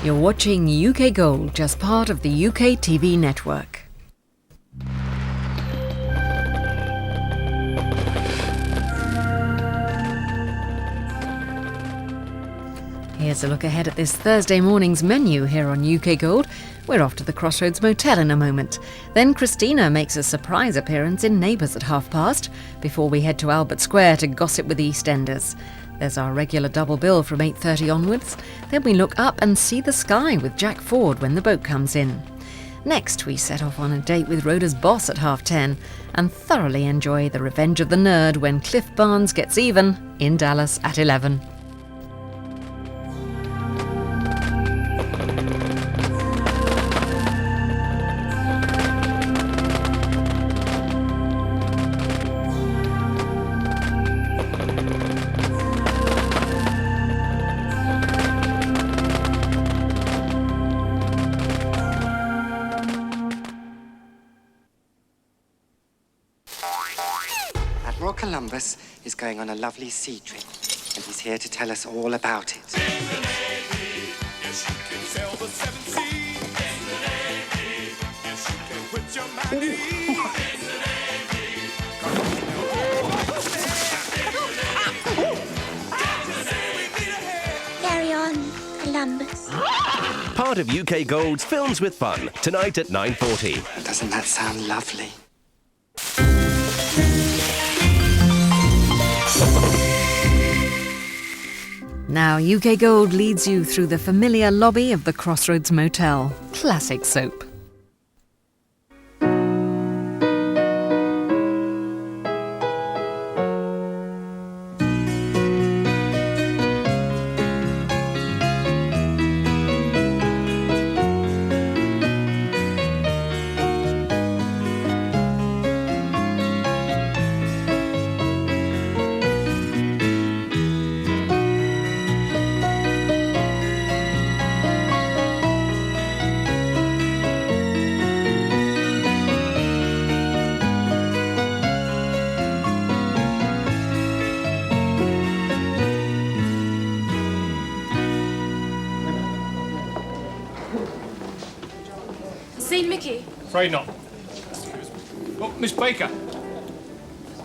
You're watching UK Gold, just part of the UK TV network. Here's a look ahead at this Thursday morning's menu here on UK Gold. We're off to the Crossroads Motel in a moment. Then Christina makes a surprise appearance in Neighbours at past, before we head to Albert Square to gossip with the EastEnders. There's our regular double bill from 8:30 onwards. Then we look up and see the sky with Jack Ford when the boat comes in. Next, we set off on a date with Rhoda's boss at 10:30 and thoroughly enjoy the Revenge of the Nerd when Cliff Barnes gets even in Dallas at 11. Columbus is going on a lovely sea trip, and he's here to tell us all about it. In the Navy, yes, you can sail the seven seas. In the Navy, yes, you can put your mind at ease. In the Navy, carry on, Columbus. Part of UK Gold's Films with Fun, tonight at 9:40. Doesn't that sound lovely? Now UK Gold leads you through the familiar lobby of the Crossroads Motel. Classic soap. Seen Mickey? Afraid not. Oh, Miss Baker.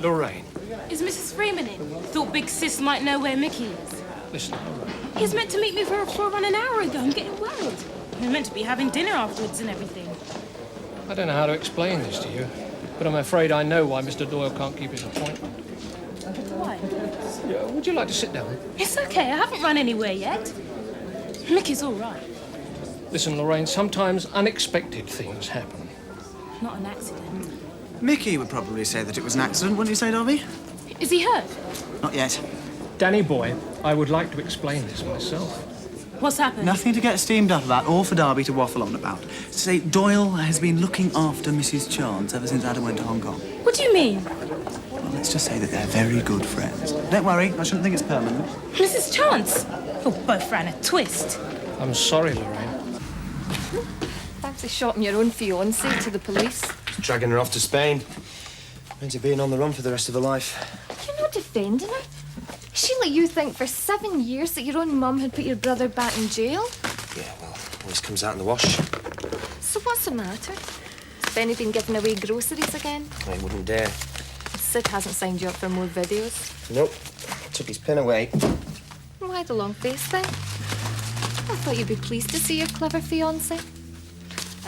Lorraine. Is Mrs. Freeman in? Thought Big Sis might know where Mickey is. Listen, Lorraine. He's meant to meet me for a run an hour ago. I'm getting worried. We're meant to be having dinner afterwards and everything. I don't know how to explain this to you, but I'm afraid I know why Mr. Doyle can't keep his appointment. Why? Yeah, would you like to sit down? It's okay. I haven't run anywhere yet. Mickey's all right. Listen, Lorraine, sometimes unexpected things happen. Not an accident. Mickey would probably say that it was an accident, wouldn't you say, Darby? Is he hurt? Not yet. Danny boy, I would like to explain this myself. What's happened? Nothing to get steamed up about, or for Darby to waffle on about. Say, Doyle has been looking after Mrs. Chance ever since Adam went to Hong Kong. What do you mean? Well, let's just say that they're very good friends. Don't worry, I shouldn't think it's permanent. Mrs. Chance? You both ran a twist. I'm sorry, Lorraine. Fancy shotting your own fiancée to the police. Dragging her off to Spain. Meant to being on the run for the rest of her life. You're not defending her. Is she let you think for 7 years that your own mum had put your brother back in jail? Yeah, well, always comes out in the wash. So what's the matter? Has Benny been giving away groceries again? I wouldn't dare. Sid hasn't signed you up for more videos. Nope. Took his pin away. Why the long face then? I thought you'd be pleased to see your clever fiancé.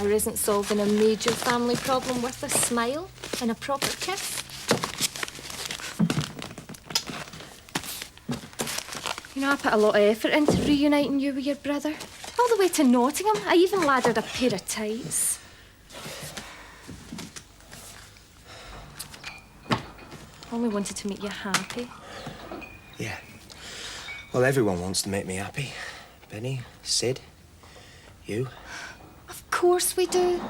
Or isn't solving a major family problem worth a smile and a proper kiss? You know, I put a lot of effort into reuniting you with your brother. All the way to Nottingham. I even laddered a pair of tights. Only wanted to make you happy. Yeah. Well, everyone wants to make me happy. Benny, Sid, you. Of course we do.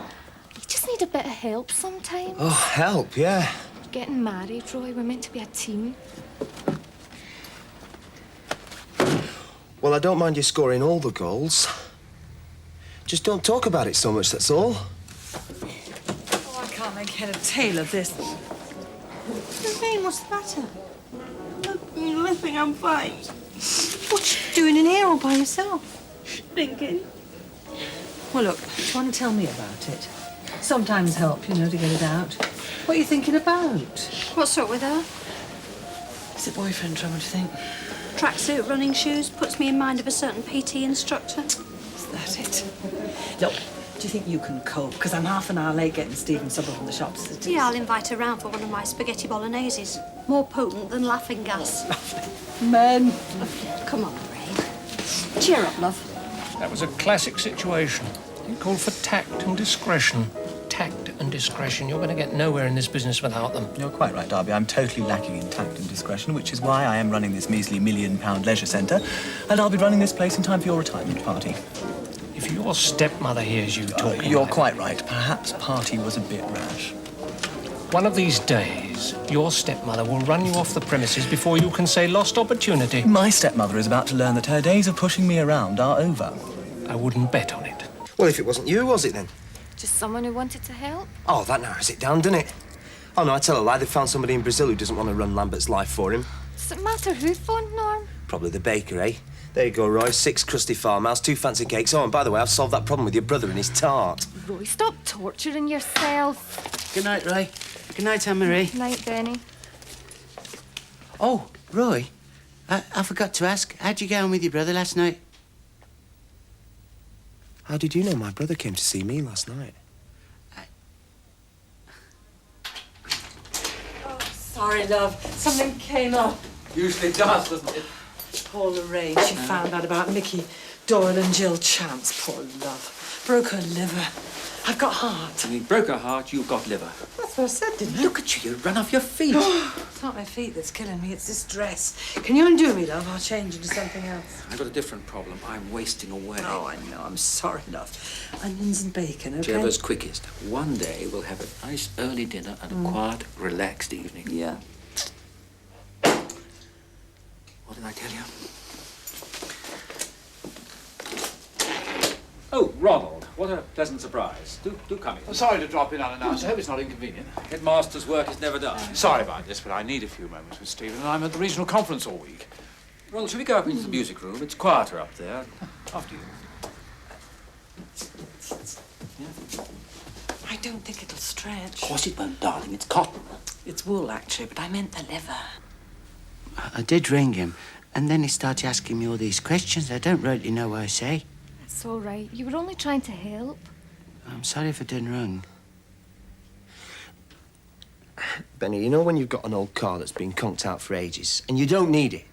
You just need a bit of help sometimes. Oh, help, yeah. You're getting married, Roy. We're meant to be a team. Well, I don't mind you scoring all the goals. Just don't talk about it so much, that's all. Oh, I can't make head or tail of this. Lorraine, what's the matter? Nothing, I'm fine. What you doing in here all by yourself? Thinking. Well, look, do you want to tell me about it? Sometimes help, you know, to get it out. What are you thinking about? What's up with her? Is it boyfriend trouble, do you think? Tracksuit, running shoes, puts me in mind of a certain PT instructor. Is that it? Look, do you think you can cope? Because I'm half an hour late getting Stephen supper from the shops. Yeah, I'll invite her round for one of my spaghetti bologneses. More potent than laughing gas. Men. Come on, Ray. Cheer up, love. That was a classic situation. It called for tact and discretion. Tact and discretion. You're going to get nowhere in this business without them. You're quite right, Darby. I'm totally lacking in tact and discretion, which is why I am running this measly £1 million leisure centre, and I'll be running this place in time for your retirement party. If your stepmother hears you talking You're like quite right. Perhaps party was a bit rash. one of these days, your stepmother will run you off the premises before you can say lost opportunity. My stepmother is about to learn that her days of pushing me around are over. I wouldn't bet on it. Well, if it wasn't you, was it then? Just someone who wanted to help? Oh, that narrows it down, doesn't it? Oh, no, I tell a lie. They found somebody in Brazil who doesn't want to run Lambert's life for him. Does it matter who phoned, Norm? Probably the baker, eh? There you go, Roy. 6 crusty farmhouse, 2 fancy cakes. Oh, and by the way, I've solved that problem with your brother and his tart. Roy, stop torturing yourself. Good night, Roy. Good night, Anne-Marie. Night, Benny. Oh, Roy, I forgot to ask, how'd you get on with your brother last night? How did you know my brother came to see me last night? Oh, sorry, love. Something came up. Usually does, doesn't it? Poor Lorraine, she found out about Mickey, Doyle and Jill Chance. Poor love. Broke her liver. I've got heart. You broke her heart, you've got liver. That's what I said, didn't I? Look at you, you run off your feet. It's not my feet that's killing me, it's this dress. Can you undo me, love? I'll change into something else. I've got a different problem. I'm wasting away. Oh, I know. I'm sorry, love. Onions and bacon, okay? Whichever's quickest. One day we'll have a nice early dinner and a quiet, relaxed evening. Yeah. What did I tell you? Oh, Ronald, what a pleasant surprise. Do come in. Sorry to drop in unannounced. I hope it's not inconvenient. Headmaster's work is never done. Sorry about this, but I need a few moments with Stephen, and I'm at the regional conference all week. Ronald, shall we go up into the music room? It's quieter up there. After you. I don't think it'll stretch. Of course it won't, darling. It's cotton. It's wool, actually, but I meant the liver. I did ring him, and then he started asking me all these questions I don't really know what I say. That's all right. You were only trying to help. I'm sorry if I didn't ring. Benny, you know when you've got an old car that's been conked out for ages, and you don't need it?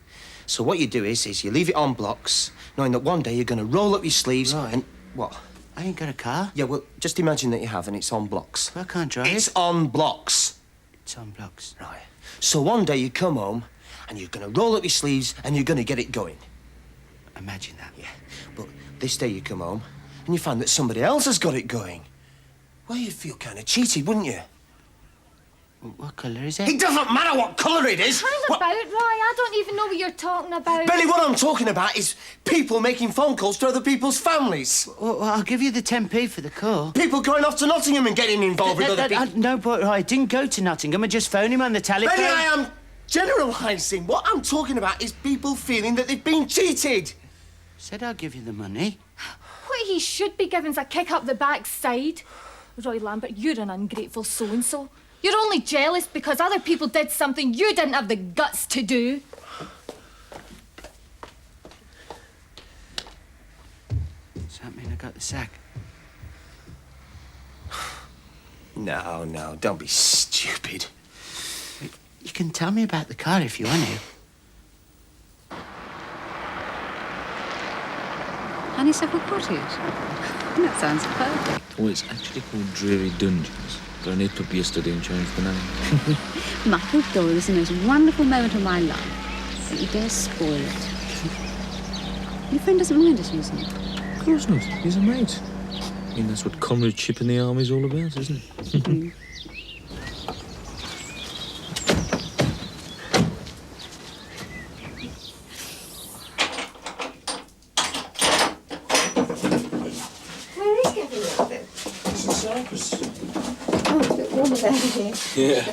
So what you do is you leave it on blocks, knowing that one day you're going to roll up your sleeves and... What? I ain't got a car. Yeah, well, just imagine that you have, and it's on blocks. Well, I can't drive. It's on blocks. It's on blocks. Right. So one day you come home, and you're going to roll up your sleeves, and you're going to get it going. Imagine that. Yeah. But this day you come home, and you find that somebody else has got it going. Well, you'd feel kind of cheated, wouldn't you? What colour is it? It doesn't matter what colour it is. Hang about, Roy. I don't even know what you're talking about. Benny, what I'm talking about is people making phone calls to other people's families. Well, I'll give you the 10p for the call. People going off to Nottingham and getting involved with other people. No, but I didn't go to Nottingham. I just phoned him on the telephone. Benny, I am generalising. What I'm talking about is people feeling that they've been cheated. Said I'll give you the money. What he should be giving's a kick up the backside. Roy Lambert, you're an ungrateful so-and-so. You're only jealous because other people did something you didn't have the guts to do. Does that mean I got the sack? No, don't be stupid. You can tell me about the car if you want to. Honeysuckle Cottage? That sounds perfect. Oh, it's actually called Dreary Dungeons. But I need to up yesterday and change the name. Michael Doyle is the most wonderful moment of my life. Don't you dare spoil it. Your friend doesn't mind us using it. Of course not. He's a mate. I mean, that's what comradeship in the army's all about, isn't it? Yeah.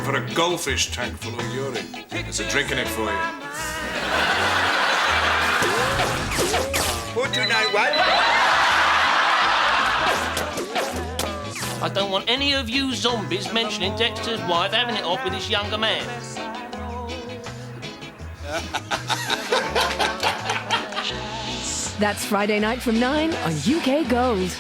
for a goldfish tank full of urine. There's a drink in it for you. 4291. I don't want any of you zombies mentioning Dexter's wife having it off with this younger man. That's Friday night from 9 on UK Gold.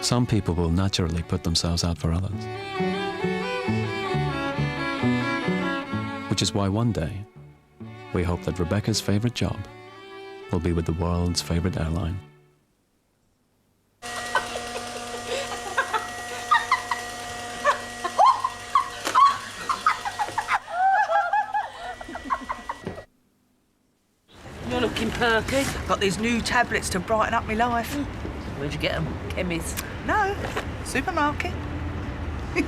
Some people will naturally put themselves out for others. Which is why one day, we hope that Rebecca's favourite job will be with the world's favourite airline. You're looking perky. Got these new tablets to brighten up my life. Where'd you get them? Chemist? No, supermarket. No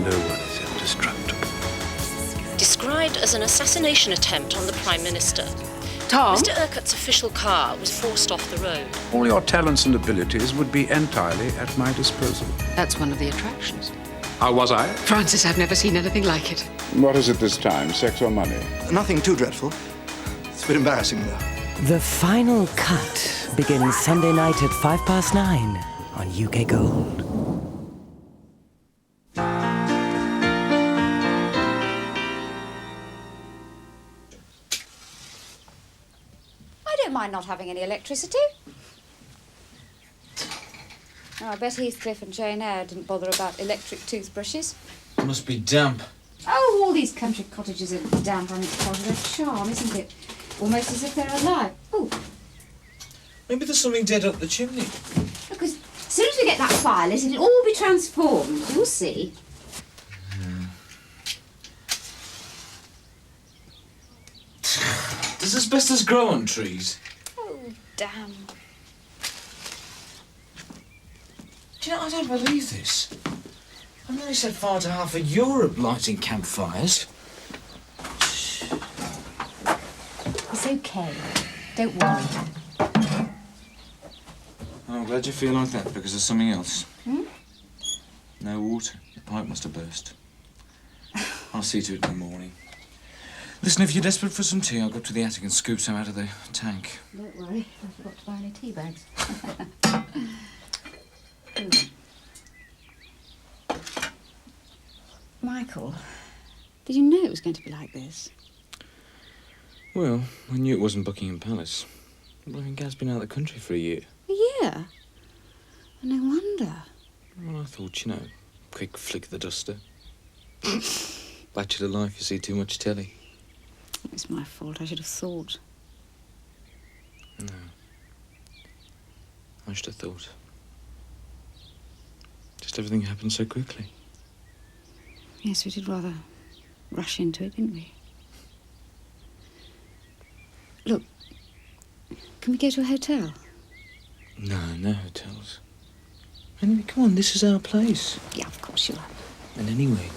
one is indestructible. Described as an assassination attempt on the Prime Minister. Tom? Mr. Urquhart's official car was forced off the road. All your talents and abilities would be entirely at my disposal. That's one of the attractions. How was I? Francis, I've never seen anything like it. What is it this time, sex or money? Nothing too dreadful. It's a bit embarrassing, though. The Final Cut begins Sunday night at 9:05 on UK Gold. I don't mind not having any electricity. Oh, I bet Heathcliff and Jane Eyre didn't bother about electric toothbrushes. Must be damp. Oh, all these country cottages are damp on its positive charm, isn't it? Almost as if they're alive. Oh, Maybe there's something dead up the chimney. because as soon as we get that fire lit, it'll all be transformed. You'll see. Does asbestos grow on trees? Oh, damn. Do you know, I don't believe this. I've nearly set fire to half of Europe lighting campfires. It's okay. Don't worry. Oh, I'm glad you feel like that, because there's something else. Hmm? No water. The pipe must have burst. I'll see to it in the morning. Listen, if you're desperate for some tea, I'll go up to the attic and scoop some out of the tank. Don't worry. I forgot to buy any tea bags. Michael, did you know it was going to be like this? Well, I knew it wasn't Buckingham Palace. But I think Gaz's been out of the country for a year. A year? No wonder. Well, I thought, you know, quick flick of the duster. Bachelor life, you see too much telly. It's my fault. I should have thought. No. I should have thought. Just everything happened so quickly. Yes, we did rather rush into it, didn't we? Look, can we go to a hotel? No, no hotels. Anyway, come on, this is our place. Yeah, of course you are. And anyway,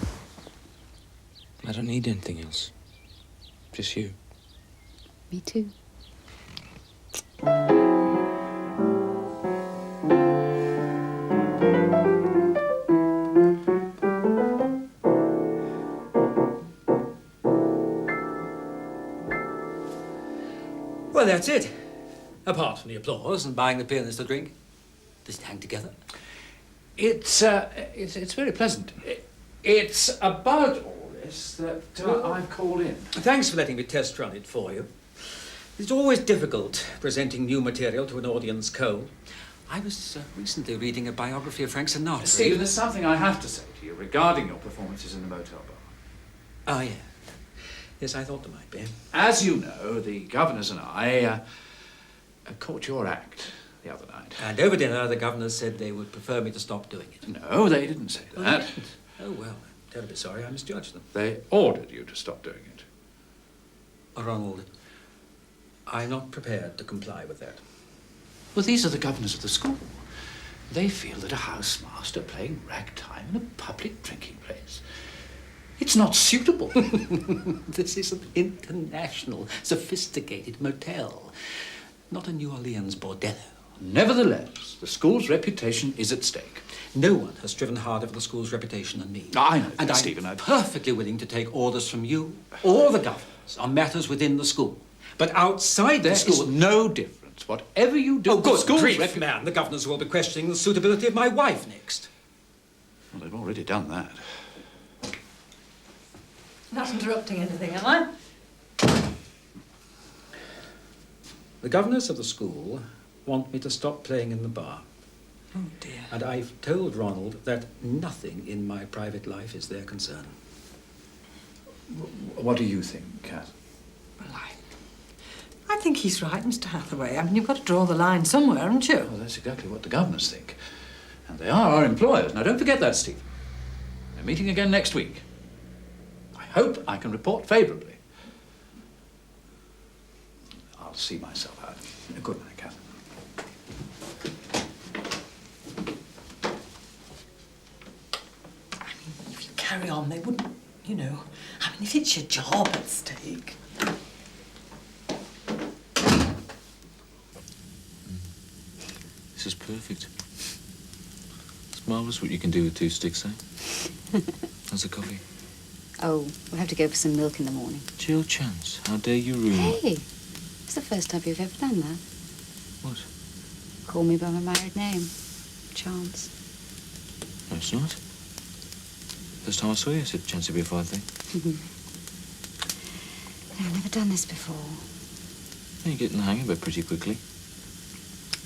I don't need anything else. Just you. Me too. Well, that's it. Apart from the applause and buying the pianist a drink. Does it hang together? It's very pleasant. It's about all this that I've called in. Thanks for letting me test run it for you. It's always difficult presenting new material to an audience cold. I was recently reading a biography of Frank Sinatra. Stephen, there's something I have to say to you regarding your performances in the motel bar. Oh, yeah. Yes, I thought there might be. As you know, the governors and I caught your act the other night. And over dinner, the governors said they would prefer me to stop doing it. No, they didn't say Oh, that. they didn't? Oh, well, I'm terribly sorry. I misjudged them. They ordered you to stop doing it. Ronald, I'm not prepared to comply with that. Well, these are the governors of the school. They feel that a housemaster playing ragtime in a public drinking place, it's not suitable. This is an international, sophisticated motel, not a New Orleans bordello. Nevertheless, the school's reputation is at stake. No one has striven harder for the school's reputation than me. I know, and Stephen. I'm perfectly willing to take orders from you or the governors on matters within the school. But outside the school... There is no difference. Whatever you do... Oh, good grief, man. The governors will be questioning the suitability of my wife next. Well, they've already done that. Not interrupting anything, am I? The governors of the school want me to stop playing in the bar. Oh, dear. And I've told Ronald that nothing in my private life is their concern. What do you think, Kath? Well, I think he's right, Mr. Hathaway. I mean, you've got to draw the line somewhere, haven't you? Well, that's exactly what the governors think. And they are our employers. Now, don't forget that, Stephen. They're meeting again next week. I hope I can report favourably. I'll see myself out. Good night, Kath. I mean, if you carry on, they wouldn't, you know. I mean, if it's your job at stake. This is perfect. It's marvellous what you can do with 2 sticks, eh? How's the coffee? Oh, we'll have to go for some milk in the morning. Jill Chance, how dare you ruin... Hey, it's the first time you've ever done that. What? Call me by my married name. Chance. No, it's not. First time I saw you, I said chance would be a fine thing. I've never done this before. You're getting the hang of it pretty quickly.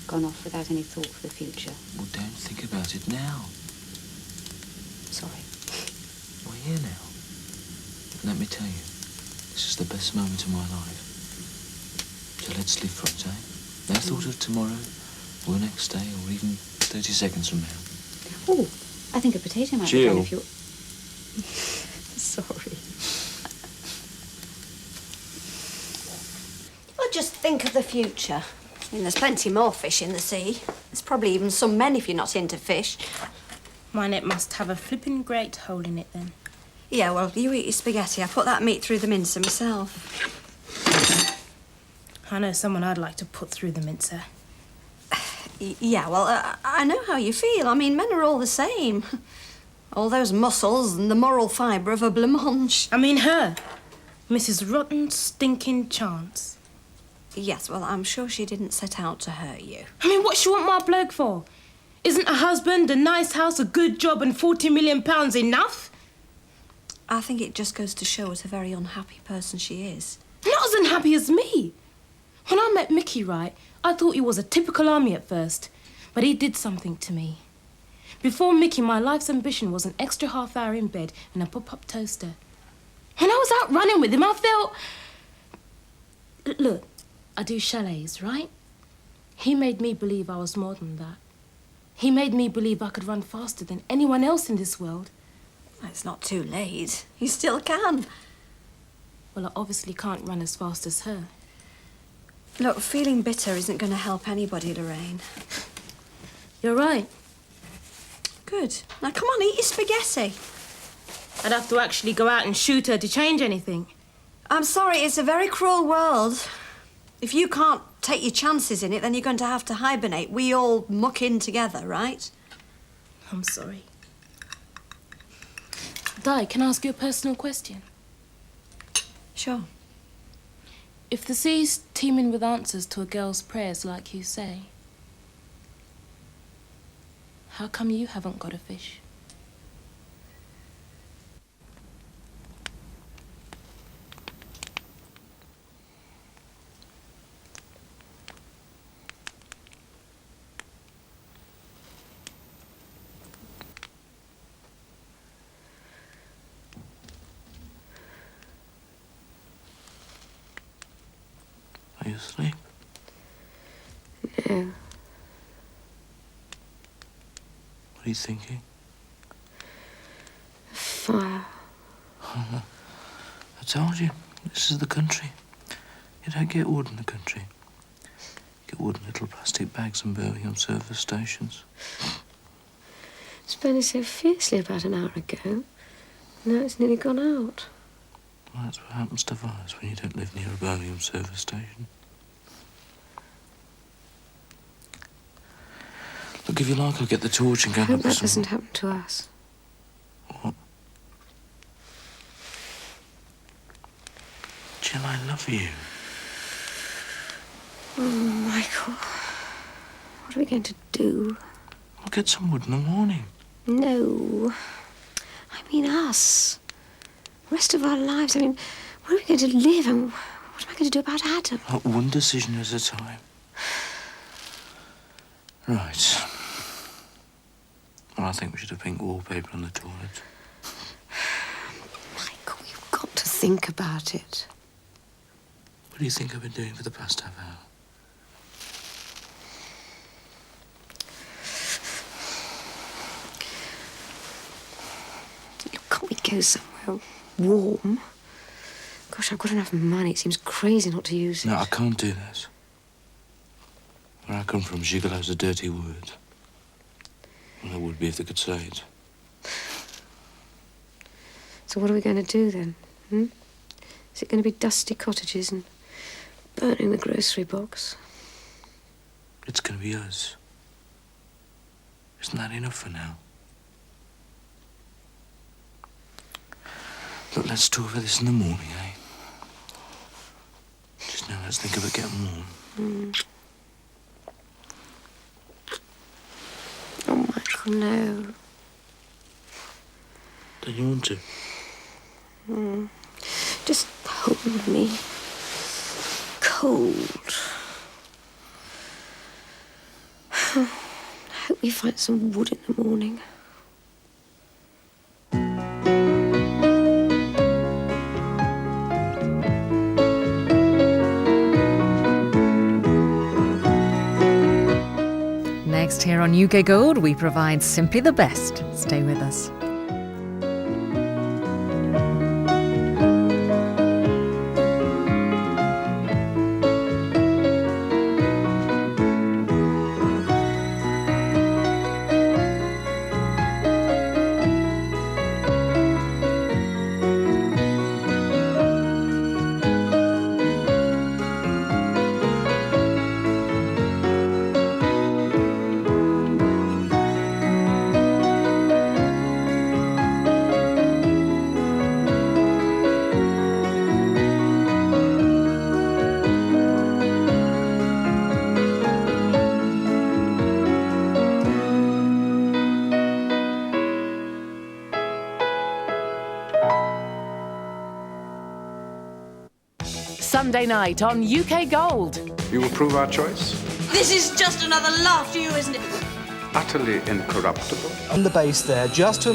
Gone off without any thought for the future. Well, don't think about it now. Sorry. We're here now. Let me tell you, this is the best moment of my life. So let's live for it, eh? No thought of tomorrow, or the next day, or even 30 seconds from now. Oh, I think a potato might Jill. be fun if you're... Sorry. Well, just think of the future. I mean, there's plenty more fish in the sea. There's probably even some men if you're not into fish. Mine, it must have a flippin' great hole in it then. Yeah, well, you eat your spaghetti. I put that meat through the mincer myself. I know someone I'd like to put through the mincer. Yeah, well, I know how you feel. I mean, men are all the same. All those muscles and the moral fibre of a blancmange. I mean her. Mrs. Rotten Stinking Chance. Yes, well, I'm sure she didn't set out to hurt you. I mean, what she want my bloke for? Isn't a husband, a nice house, a good job and £40 million enough? I think it just goes to show what a very unhappy person she is. Not as unhappy as me. When I met Mickey, right, I thought he was a typical army at first, but he did something to me. Before Mickey, my life's ambition was an extra half hour in bed and a pop-up toaster. When I was out running with him, I felt... Look, I do chalets, right? He made me believe I was more than that. He made me believe I could run faster than anyone else in this world. It's not too late. You still can. Well, I obviously can't run as fast as her. Look, feeling bitter isn't going to help anybody, Lorraine. You're right. Good. Now, come on, eat your spaghetti. I'd have to actually go out and shoot her to change anything. I'm sorry, it's a very cruel world. If you can't take your chances in it, then you're going to have to hibernate. We all muck in together, right? I'm sorry. Di, can I ask you a personal question? Sure. If the sea's teeming with answers to a girl's prayers, like you say, how come you haven't got a fish? Are you asleep? No. are you thinking? Fire. I told you, this is the country. You don't get wood in the country. You get wood in little plastic bags in Birmingham service stations. It's burning so fiercely about an hour ago. Now it's nearly gone out. Well, that's what happens to fires when you don't live near a Birmingham service station. Look, if you like, I'll get the torch and go I hope up with that some... doesn't happen to us. What? Jill, I love you. Oh, Michael. What are we going to do? We'll get some wood in the morning. No. I mean us. The rest of our lives. I mean, where are we going to live and what am I going to do about Adam? Not one decision at a time. Right. Well, I think we should have pink wallpaper on the toilet. Michael, you've got to think about it. What do you think I've been doing for the past half hour? Can't we go somewhere warm? Gosh, I've got enough money. It seems crazy not to use it. No, I can't do that. Where I come from, gigolo's a dirty word. Well, it would be if they could say it. So what are we going to do then? Is it going to be dusty cottages and burning the grocery box? It's going to be us. Isn't that enough for now? Look, let's talk about this in the morning, eh? Just now, let's think about getting warm. Oh, Michael, no. Don't you want to? Just hold me. Cold. I hope we find some wood in the morning. Next here on UK Gold, we provide simply the best. Stay with us. Sunday night on UK Gold. You approve our choice? This is just another laugh to you, isn't it? Utterly incorruptible. On the base there, just to